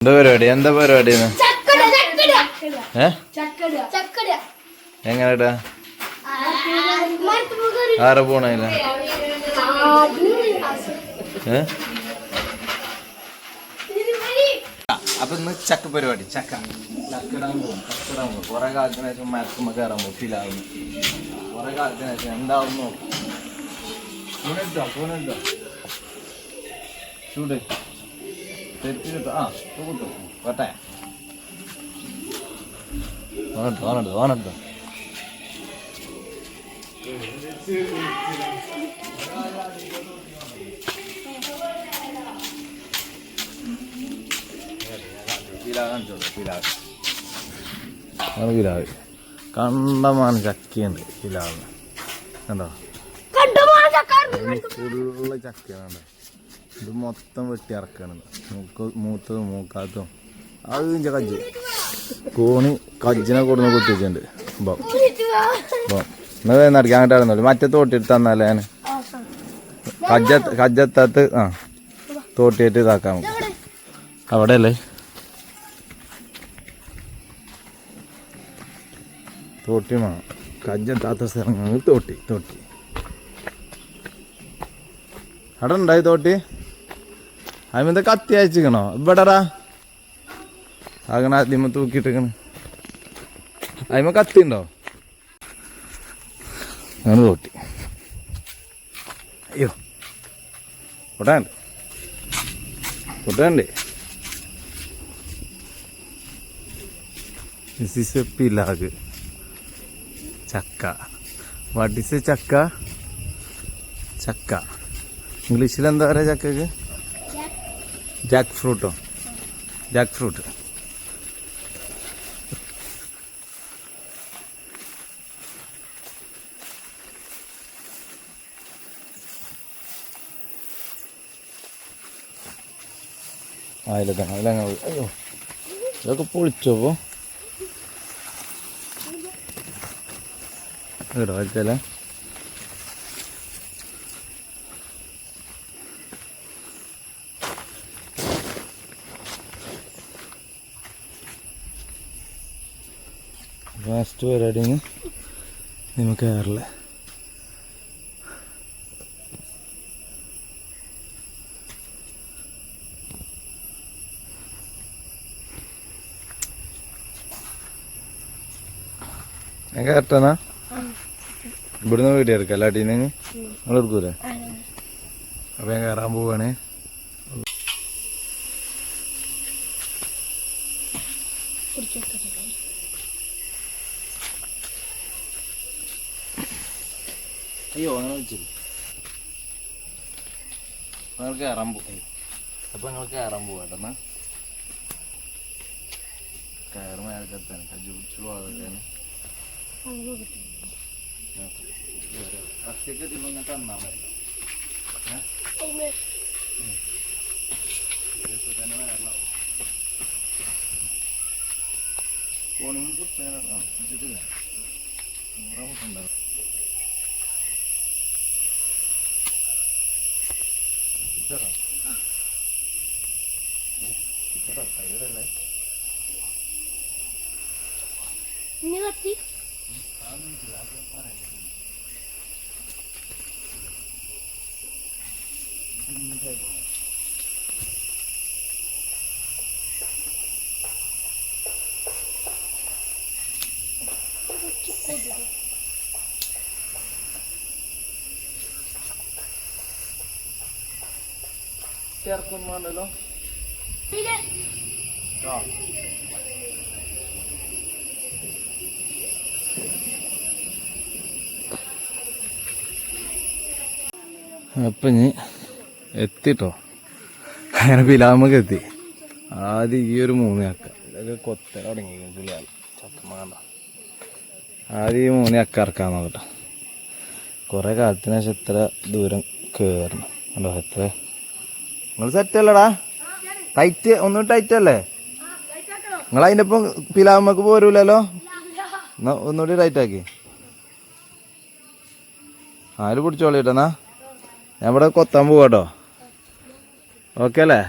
എന്താ പരിപാടി എങ്ങനെടാ ആരെ പോണില്ല അപ്പൊ ഇന്ന് ചക്ക പരിപാടി ചക്കിടാൻ പോകും കുറെ കാലത്തിന് ശേഷം മരത്തുമ്പോ കയറാൻ പോകും ഫീലാവുന്നു കുറെ കാലത്തിന് ശേഷം എന്താവും നോക്കും ചൂട് തെറ്റിട്ടോ ആ കൂട്ടും കോട്ടെ ഓനെടുത്തോ പിലാവ് കണ്ടമാന ചക്കയുണ്ട് പിലാവ് കണ്ടോ ഫുള്ള് ചക്കയാണ് ഇത് മൊത്തം വെട്ടി ഇറക്കാണ് മൂത്തതും മൂക്കാത്തതും അതിൻ്റെ കജ്ജ് കോണി കജ്ജിനെ കൊടുന്ന് കുത്തിച്ചിട്ടുണ്ട് നടക്കാൻ അങ്ങോട്ടായിരുന്നല്ലോ മറ്റേ തോട്ടിട്ട് തന്നാലേ ഞാൻ കജ്ജത്താത്ത് ആ തോട്ടിയിട്ട് ഇതാക്കാൻ അവിടെ അല്ലേ തോട്ടി വേണം കജ്ജത്താത്ത സ്ഥലങ്ങൾ തോട്ടി അവിടെ ഉണ്ടായി തോട്ടി അതിമെന്താ കത്തി അയച്ചിക്കണോ ഇവിടെടാ അങ്ങനെ ആദ്യമ തൂക്കിയിട്ടിക്കണ് അതിമ കത്തി ഉണ്ടോ അങ്ങനെ തോട്ടി അയ്യോ പൊട്ടാണ്ട് ദിസ് ഈസ് എ പിലാഗ് ചക്ക വാട്ട് ഈസ് എ ചക്ക ഇംഗ്ലീഷിൽ എന്താ പറയുക ചക്കക്ക് ജാക്ക് ഫ്രൂട്ട് അതിലങ്ങനെ അയ്യോ ഇതൊക്കെ പൊളിച്ചോ കേട്ടോ വലിച്ചല്ലേ ലാസ്റ്റ് പരിപാടി നമുക്ക് കയറില്ല ഞാൻ കയറട്ടാ ഇവിടുന്ന് വീഡിയോ എടുക്കാം അല്ലാട്ടീന്ന് നിങ്ങൾ എടുക്കൂലേ അപ്പൊ ഞാൻ കയറാൻ പോവാണേ അയ്യോ അങ്ങനെ വിളിച്ചില്ല നിങ്ങൾ കയറാൻ പോകും അപ്പൊ നിങ്ങൾ കയറാൻ പോവാട്ടെന്നാ കയറ് മേലക്കെത്താൻ കജ്ജ് പിടിച്ചു പോകാതെയാണ് കത്തിയൊക്കെ ഇങ്ങനെ തന്നാ മതി തന്നെ വേറെയാവും ഫോണിൽ കുറിച്ചിട്ടില്ല 100 ഉണ്ടാകും കത്തി ചേർക്കൊന്നും വേണ്ടല്ലോ ആ അപ്പം ഇനി എത്തിട്ടോ അങ്ങനെ പിലാമൊക്കെ എത്തി ആദ്യം ഈ ഒരു 3 ചക്ക ഇതൊക്കെ കൊത്തല തുടങ്ങി പിലാൽ ചക്കമാണ്ട ആദ്യം ഈ 3 ചക്ക ഇറക്കാൻ നോക്കട്ടെ കുറേ കാലത്തിന് ശേഷം എത്ര ദൂരം കയറണം അല്ലോ എത്ര നിങ്ങൾ സെറ്റല്ലടാ ടൈറ്റ് ഒന്നും ടൈറ്റ് അല്ലേ നിങ്ങൾ അതിൻ്റെ ഒപ്പം പിലാമക്ക് പോരൂലല്ലോ എന്നാ ഒന്നുകൂടി ടൈറ്റ് ആക്കി ആര് പിടിച്ചോളിട്ടെന്നാ ഞാൻ ഇവിടെ കൊത്താൻ പോവാട്ടോ ഓക്കെ അല്ലേ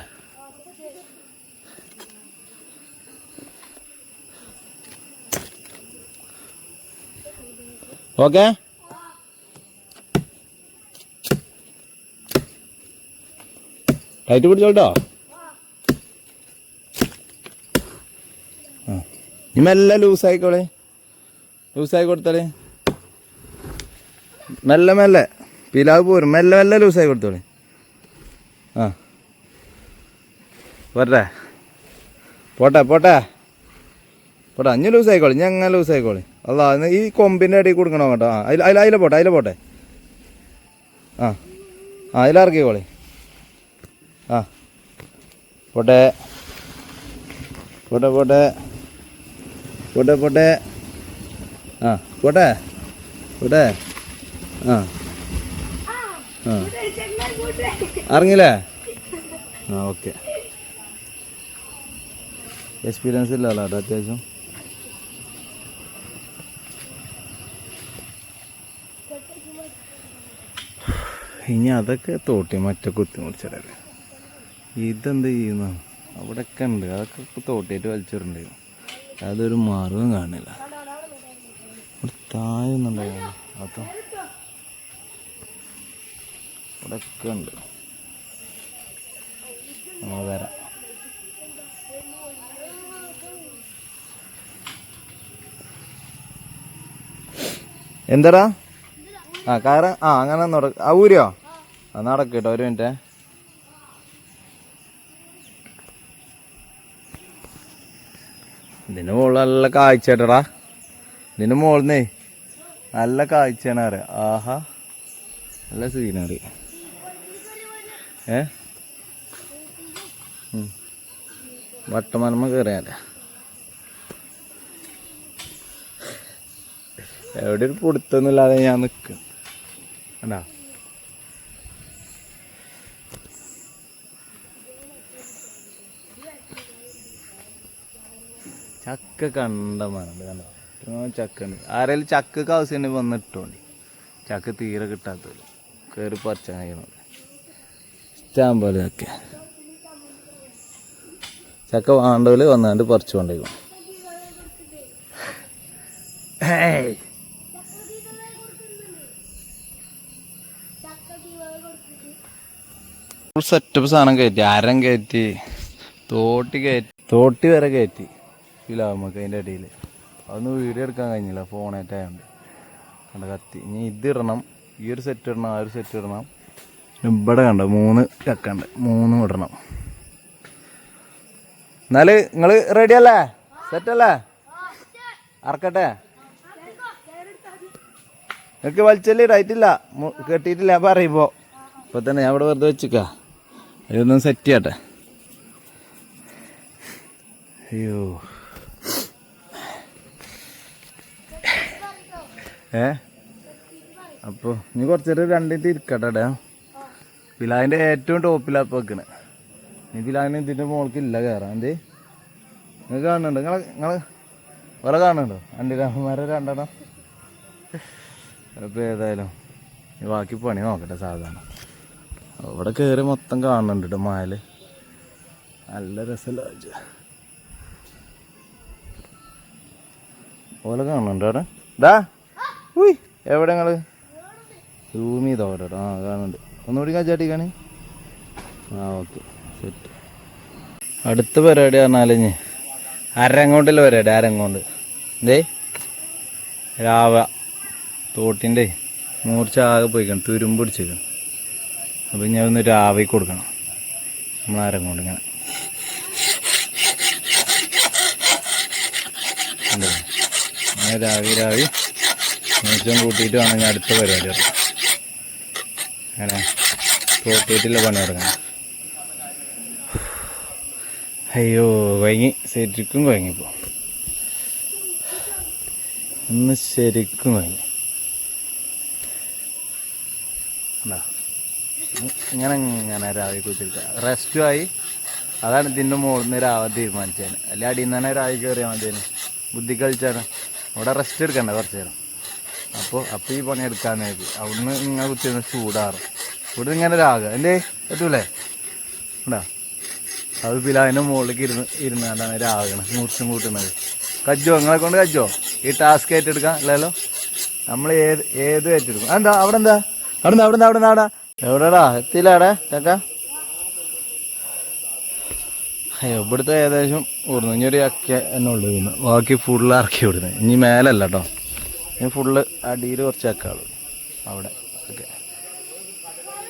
ഓക്കെ ടൈറ്റ് പിടിച്ചോട്ടോ. ആ ഇനി മെല്ലെ ലൂസായിക്കോളെ, ലൂസായി കൊടുത്തോളെ, മെല്ലെ മെല്ലെ പിലാവ് പോരും, മെല്ലെ മെല്ലെ ലൂസായി കൊടുത്തോളെ. ആ പോട്ടെ പോട്ടെ പോട്ടെ പോട്ടെ, അഞ്ഞ് ലൂസായിക്കോളെ, ഞാൻ അങ്ങനെ ലൂസായിക്കോളെ. അല്ല ഈ കൊമ്പിൻ്റെ അടിയിൽ കൊടുക്കണോ കേട്ടോ. ആ അതിലെ പോട്ടെ, അതിലെ പോട്ടെ. ആ ആ അതിലിറക്കിക്കോളെ. ആ പോട്ടെ പോട്ടെ പോട്ടെ പോട്ടെ പോട്ടെ. ആ പോട്ടെ പോട്ടെ. ആ ആ ഇറങ്ങില്ലേ? ആ ഓക്കെ. എക്സ്പീരിയൻസ് ഇല്ലല്ലോ കേട്ടോ അത്യാവശ്യം. ഇനി അതൊക്കെ തോട്ടി മറ്റേ കുത്തി മുറിച്ചിടല്ലേ. ഇതെന്ത് ചെയ്യുന്ന അവിടെയൊക്കെ ഉണ്ട്, അതൊക്കെ തോട്ടിയിട്ട് വലിച്ചിട്ടുണ്ടായിരുന്നു. അതൊരു മാർഗം കാണില്ല. താഴെന്നുണ്ടായിരുന്നു അപ്പം ഇവിടെയൊക്കെ ഉണ്ട്. നമ്മൾ വരാം. എന്താടാ? ആ കാര ആ അങ്ങനെ ആ ഊരിയോ? ആ നടക്ക് കേട്ടോ, ഒരു മിനിറ്റ്. ഇതിന് മുകളിൽ നല്ല കാഴ്ച കേട്ടടാ. ഇതിന് മുകളിൽ നല്ല കാഴ്ചയാണ് അറിയാം. ആഹാ നല്ല സീനറി. വട്ടമലമ്മ കയറിയാലേ എവിടെ ഒരു പൊടുത്തൊന്നുമില്ലാതെ ഞാൻ നിൽക്കും. അണ്ടാ ചക്ക കണ്ടമാനുണ്ട്, കണ്ടോ ചക്ക ഉണ്ട്. ആരെങ്കിലും ചക്കക്ക് ആവശ്യം വന്ന് ഇട്ടോണ്ടി. ചക്ക തീരെ കിട്ടാത്തവര് കയറി പറിച്ചാൽ കഴിയണത് ഇഷ്ടം പോലെ ചക്ക വേണ്ടവര് വന്നാണ്ട് പറിച്ചു കൊണ്ടേക്കും. സെറ്റപ്പ് സാധനം കയറ്റി, അരം കയറ്റി, തോട്ടി വരെ കയറ്റി ഫിലാമൊക്കെ അതിൻ്റെ അടിയിൽ. അതൊന്നും വീഡിയോ എടുക്കാൻ കഴിഞ്ഞില്ല ഫോണേറ്റായതുകൊണ്ട്. കണ്ട കത്തി. ഇനി ഇതിടണം, ഈ ഒരു സെറ്റ് ഇടണം, ആ ഒരു സെറ്റ് ഇടണം. ഇവിടെ കണ്ടോ 3 ചക്കണ്ട്, 3 ഇടണം. എന്നാല് നിങ്ങൾ റെഡി അല്ലേ? സെറ്റല്ലേ? അറക്കട്ടെ? നിങ്ങൾക്ക് വലിച്ചല്ലേ ഇടായിട്ടില്ല, കെട്ടിയിട്ടില്ല പറയുമ്പോൾ. ഇപ്പം തന്നെ ഞാൻ ഇവിടെ വെറുതെ വെച്ചിക്കാ, ഇതൊന്നും സെറ്റ് ചെയ്യട്ടെ. അയ്യോ അപ്പോൾ ഇനി കുറച്ച് നേരം 2 മിനിറ്റ് ഇരിക്കട്ടെ. പിലാവിൻ്റെ ഏറ്റവും ടോപ്പിലാണ് ഇപ്പോൾ വെക്കണേ. ഇനി പിലാവിന് ഇതിൻ്റെ മുകൾക്കില്ല കയറാം. എന്തേ നിങ്ങൾ കാണുന്നുണ്ടോ? നിങ്ങൾ വേറെ കാണുന്നുണ്ടോ? അണ്ടിരാമന്മാരെ 2 എണ്ണം. അപ്പോൾ ഏതായാലും ബാക്കി പണി നോക്കട്ടെ. സാധാരണ അവിടെ കയറി മൊത്തം കാണുന്നുണ്ട് കേട്ടോ. മയിൽ നല്ല രസമല്ല ഓലെ കാണുന്നുണ്ട് അവിടെ. ഡാ ഉയ് എവിടെ നിങ്ങൾ സൂം ചെയ്തോ അവിടെ? ആ കാണുന്നുണ്ട്. ഒന്നുകൂടി കച്ചാട്ടിക്കാണ്. ആ ഓക്കെ സെറ്റ്. അടുത്ത പരിപാടി പറഞ്ഞാൽ ഇനി അരങ്ങോണ്ടില്ല പരിപാടി. അരങ്ങോണ്ട് എന്തേ രാവ തോട്ടിൻ്റെ മൂർച്ച ആകെ പോയിക്കണം, തുരുമ്പ് പിടിച്ചേക്കണം. അപ്പം ഞാൻ ഒന്ന് രാവി കൊടുക്കണം. നമ്മൾ അരങ്ങോണ്ട് ഇങ്ങനെ അങ്ങനെ രാവി മൂർച്ചം കൂട്ടിയിട്ട് വേണം ഞാൻ അടുത്ത പരിപാടി ഇറങ്ങാം. അങ്ങനെ തോട്ടിയിട്ടുള്ള പണി ഇറങ്ങണം. അയ്യോ കുഴങ്ങി, ശരിക്കും കുഴങ്ങിപ്പോൾ ഇന്ന് ശരിക്കും കുഴങ്ങി. ഇങ്ങനെ രാവി കുത്തിരിക്കുക. റെസ്റ്റും ആയി. അതാണ് ഇതിൻ്റെ മുകളിൽ നിന്ന് രാവാൻ തീരുമാനിച്ചത്. അല്ലെ അടിയിൽ നിന്ന് തന്നെ രാവി കയറിയാൽ മതിയേന്. ബുദ്ധി കളിച്ചാണ്. അവിടെ റെസ്റ്റ് എടുക്കണ്ടേ കുറച്ച് നേരം. അപ്പോൾ ഈ പണി എടുക്കാന്ന് കരുതി. അവിടുന്ന് ഇങ്ങനെ കുത്തിരുന്ന് ചൂടാറും. ഇവിടെ ഇങ്ങനെ രാകുക എന്തേ പറ്റൂലേ? ഉണ്ടാ അത് പിലാവിൻ്റെ മുകളിലേക്ക് ഇരുന്നാണ്ടാണ് രാകണം, മൂർച്ചം കൂട്ടുന്നത്. കജ്ജോ നിങ്ങളെ കൊണ്ട് കജ്ജോ ഈ ടാസ്ക് ഏറ്റെടുക്കാം? അല്ലല്ലോ നമ്മൾ ഏത് ഏറ്റെടുക്കും. എന്താ അവിടെ എന്താ അവിടെ എവിടെടാ എത്തിയില്ലാടെ ചക്ക? ഇവിടുത്തെ ഏകദേശം ഓടുന്നു. ഇനി ഒരു ചക്ക എന്നെ ഉള്ളു. പിന്നെ ബാക്കി ഫുള്ള് ഇറക്കി വിടുന്നത്. ഇനി മേലല്ല കേട്ടോ, ഇനി ഫുള്ള് അടിയിൽ കുറച്ച് ചക്കകളു അവിടെ. ഓക്കെ,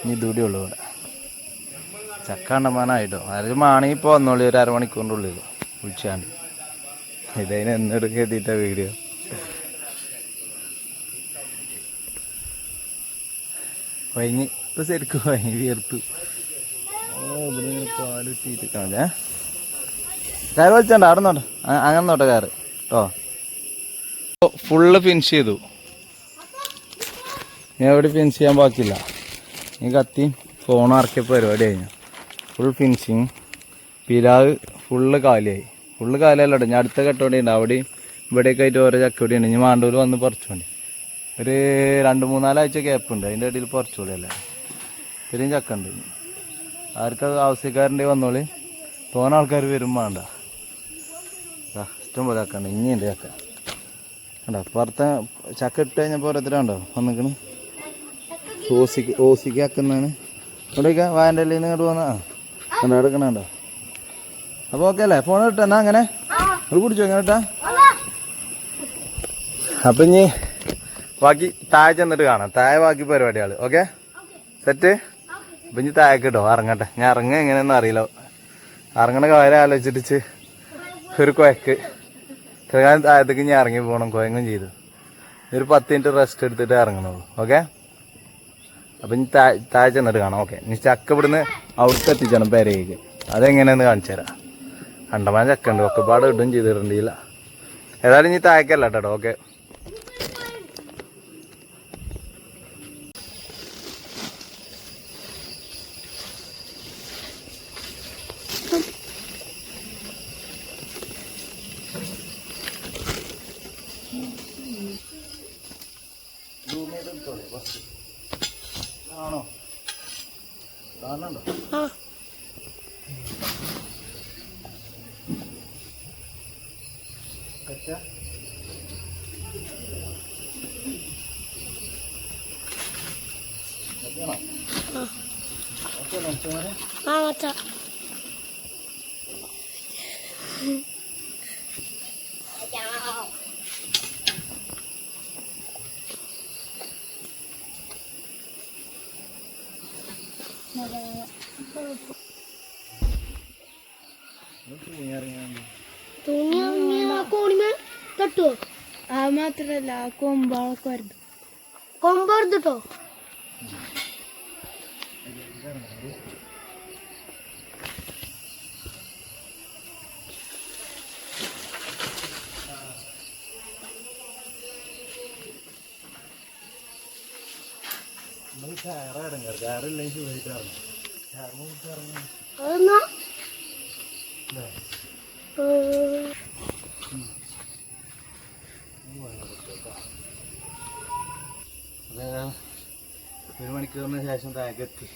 ഇനി ഇതുകൂടി ഉള്ളു ഇവിടെ. ചക്ക കണ്ടമാനായിട്ടോ. അതിൽ മാണെങ്കിൽ ഇപ്പോൾ വന്നോളി, ഒരു അരമണിക്കൂറിൻ്റെ ഉള്ളിൽ വിളിച്ചാണ്ട്. ഇതതിന് എന്നെടുക്കുക എത്തിയിട്ട വീഡിയോ. വൈകി ഇപ്പം ശരിക്കും വൈകി വിയർത്തു. ഇവിടെ പാലിട്ടിട്ട് കാണേ കയറ് വലിച്ചണ്ട. അവിടെ നോട്ടെ, അങ്ങനെ നോട്ടെ കയറ് കേട്ടോ. ഫുള്ള് ഫിനിഷ് ചെയ്തു. ഞാൻ എവിടെ ഫിനിഷ് ചെയ്യാൻ ബാക്കിയില്ല. ഈ കത്തിയും ഫോൺ ഇറക്കിയപ്പോൾ പരിപാടി കഴിഞ്ഞു. Full finishing. പിലാവ് ഫുള്ള് കാലിയായി. ഫുള്ള് കാലിയല്ലോ. ഞാൻ അടുത്ത കെട്ടോടെ ഉണ്ട്. അവിടെയും ഇവിടെയൊക്കെ ആയിട്ട് ഓരോ ചക്കോടി ഉണ്ട്. ഇനി മാണ്ടൂർ വന്ന് പറിച്ചോണ്ടി. ഒരു 2-3 ആഴ്ച ഗ്യാപ്പുണ്ട്. അതിൻ്റെ ഇടയിൽ പറിച്ചോളിയല്ല. ഇത്രയും ചക്ക ഉണ്ട്. ആർക്കത് ആവശ്യക്കാരൻ്റെ വന്നോളി. തോന്നെ ആൾക്കാർ വരും വേണ്ട. ഇഷ്ടം പോലെ ചക്ക ഉണ്ട്. ഇനിയുണ്ട് ചക്ക കണ്ടോ. പുറത്തെ ചക്ക ഇട്ട് കഴിഞ്ഞപ്പോൾ ഓരോരുത്തരുണ്ടോ വന്നിക്കണ്. ഓസിക്ക് ആക്കുന്നതാണ്. ഇവിടെയൊക്കെ വായൻ്റെ ഇലയിൽ നിന്ന് ഇങ്ങോട്ട് പോന്നാ കണ്ടോ എടുക്കണുണ്ടോ. അപ്പോൾ ഓക്കെ അല്ലേ? ഫോൺ കിട്ടാ അങ്ങനെ അത് കുടിച്ചോ ഇങ്ങനെ ഇട്ടാ. അപ്പം ഇനി ബാക്കി താഴെ ചെന്നിട്ട് കാണാം. താഴെ ബാക്കി പരിപാടികൾ. Okay set. അപ്പം ഇനി താഴേക്ക് ഇട്ടോ ഇറങ്ങട്ടെ. ഞാൻ ഇറങ്ങുക എങ്ങനെയൊന്നും അറിയില്ല. ഇറങ്ങണ കാര്യം ആലോചിച്ചിട്ട് ഒരു കുഴക്ക് ചെറുകാലം താഴത്തേക്ക് ഞാൻ ഇറങ്ങി പോകണം. കുഴങ്ങും ചെയ്തു. ഒരു 10 മിനിറ്റ് റെസ്റ്റ് എടുത്തിട്ട് ഇറങ്ങണുള്ളൂ. ഓക്കെ, അപ്പം ഇനി താഴെ ചെന്നിട്ട് കാണാം. ഓക്കെ, ഇനി ചക്ക ഇവിടുന്ന് അവിടുത്തെ എത്തിച്ചാണ് പെരയ്ക്ക്. അതെങ്ങനെയാന്ന് കാണിച്ചു തരാം. കണ്ടമാൻ ചക്ക ഉണ്ട്. ഒക്കെ പാട് ഇടും ചെയ്തിട്ടുണ്ടില്ല. ഏതായാലും ഇനി താഴേക്കല്ല കേട്ടോ. ഓക്കെ, ആണോ കാണണ്ടോ? തട്ടുവോ? ആ മാത്രല്ല കൊമ്പളൊക്കെ വരുന്നു. കൊമ്പറുട്ടോ ഒരു മണിക്കൂറിന് ശേഷം താഴെത്തി.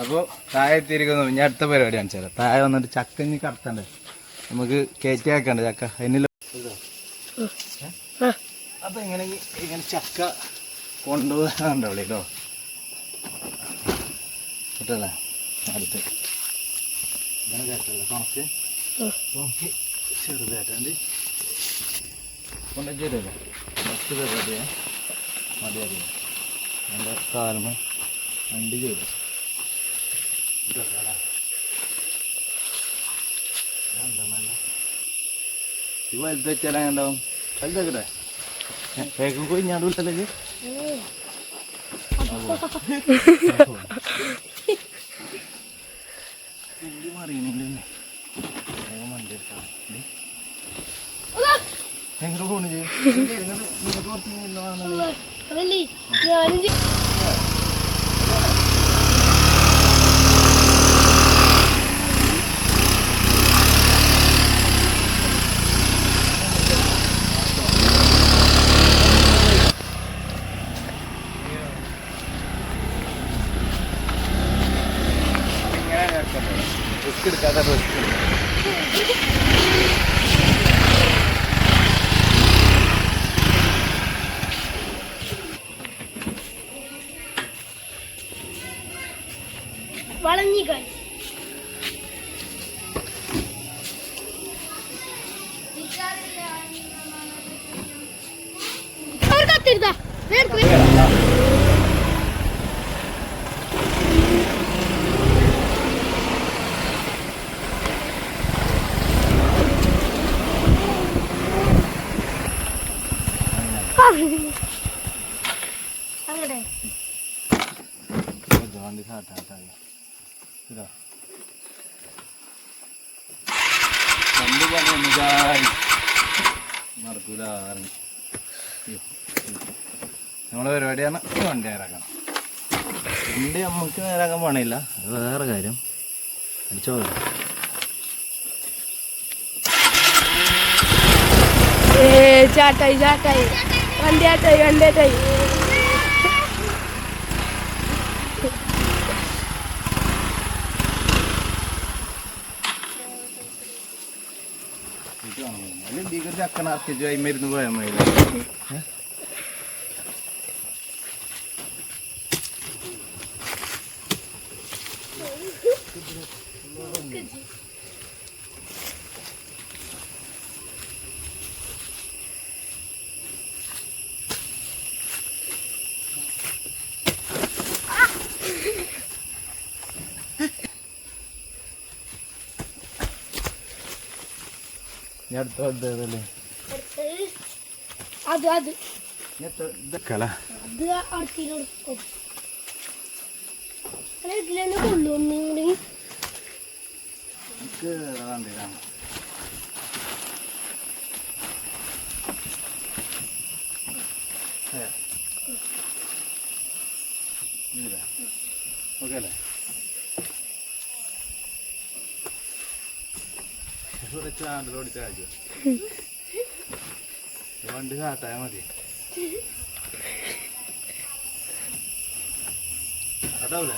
അപ്പോൾ താഴെ എത്തിയിരിക്കുന്നു. ഇനി അടുത്ത പരിപാടി കാണിച്ചു തരാം. താഴെ വന്നിട്ട് ചക്ക ഇനി കടത്തണ്ടേ, നമുക്ക് കയറ്റി ആക്കണ്ടേ ചക്ക. അതിനുള്ള അപ്പം ഇങ്ങനെ ചക്ക കൊണ്ടുപോകാനുണ്ടാവില്ലേ കേട്ടോ. കേട്ടല്ലേ അടുത്ത് ഇങ്ങനെ കയറ്റല്ലേ കണക്ക് നോക്കി ചെറുതായിട്ടുണ്ട് കൊണ്ടുവച്ചല്ലേ. ഫസ്റ്റ് പരിപാടിയെ മതിയാക്കി എൻ്റെ കാലമ വണ്ടി ചെയ്തു. ഈ വലുത് വെച്ചാൽ അങ്ങനെ ഉണ്ടാവും. വലുതാക്കട്ടെ കേക്കും പോയി ഞാൻ വിളിച്ചല്ലേ. വണ്ടി മറിയുന്നില്ലേ വണ്ടി എടുക്കാം. എങ്ങനെ പോണു റിസ്ക് എടുക്കാതെ റിസ്ക് വളഞ്ഞികൾ കത്തിരുതാ അങ്ങനെ വണ്ടി സാട്ടാട്ടായി ഇതാ വണ്ടി പറഞ്ഞു നടക്കൂല ഇറങ്ങി നമ്മളെ പരിപാടിയാണ് വണ്ടി നേരാക്കണം. വണ്ടി നമുക്ക് നേരാക്കാൻ പണിയില്ല, അത് വേറെ കാര്യം. അടിച്ചോ ചാട്ടായി ചാട്ടായി വണ്ടിയാട്ടായി വണ്ടിയാട്ടായി. ചക്കണ അർക്കിച്ചു മരുന്ന് പോയാൽ മതി. അടുത്തല്ലേ അത് അത് കല അത് അടുത്തിനോട് ഇതിലെന്നെ കൊള്ളുന്നു. ഓക്കെ അല്ലേ? വണ്ടി കാട്ടായ മതി. അതാവൂലേ?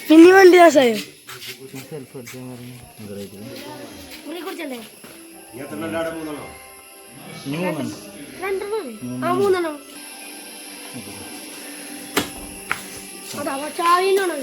പിന്നെ വണ്ടി ദാസായോ മൂന്നെണ്ണം അതാ ചാവിനാണോ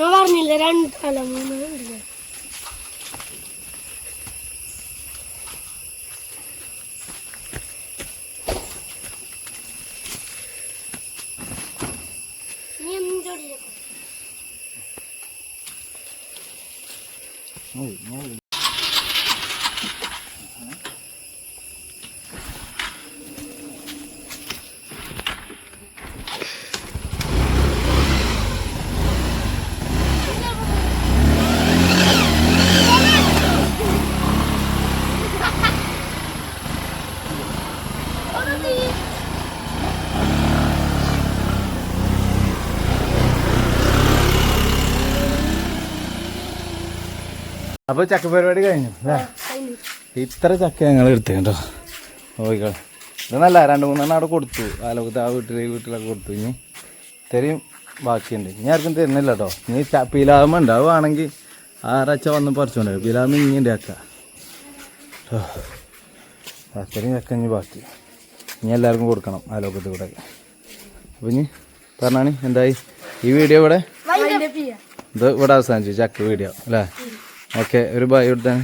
ഞാൻ പറഞ്ഞില്ല അല്ല 3 അപ്പൊ ചക്ക പരിപാടി കഴിഞ്ഞു. ഇത്ര ചക്ക ഞങ്ങൾ എടുത്തു കേട്ടോ. കോഴികൾ ഇത് നല്ല 2-3 അവിടെ കൊടുത്തു അയലോകത്ത് ആ വീട്ടിലൊക്കെ കൊടുത്തു. ഇനി ഇത്രയും ബാക്കിയുണ്ട്. ഇനി ആർക്കും തരുന്നില്ല കേട്ടോ. ഇനി പിലാമ ഉണ്ടാവുകയാണെങ്കിൽ ആറാഴ്ച വന്ന് പറിച്ചുകൊണ്ട് പിലാമ ഇങ്ങനെ ആക്കുക കേട്ടോ. അത്രയും ചക്ക ഇനി ബാക്കി ഇനി എല്ലാവർക്കും കൊടുക്കണം അയലോകത്ത് കൂടെ. അപ്പോൾ ഇനി പറഞ്ഞാണ് എന്തായി ഈ വീഡിയോ ഇവിടെ ഇത് ഇവിടെ അവസാനിച്ചു ചക്ക വീഡിയോ അല്ലേ. ഓക്കെ ഒരു ബൈ കൊടുത്താണ്.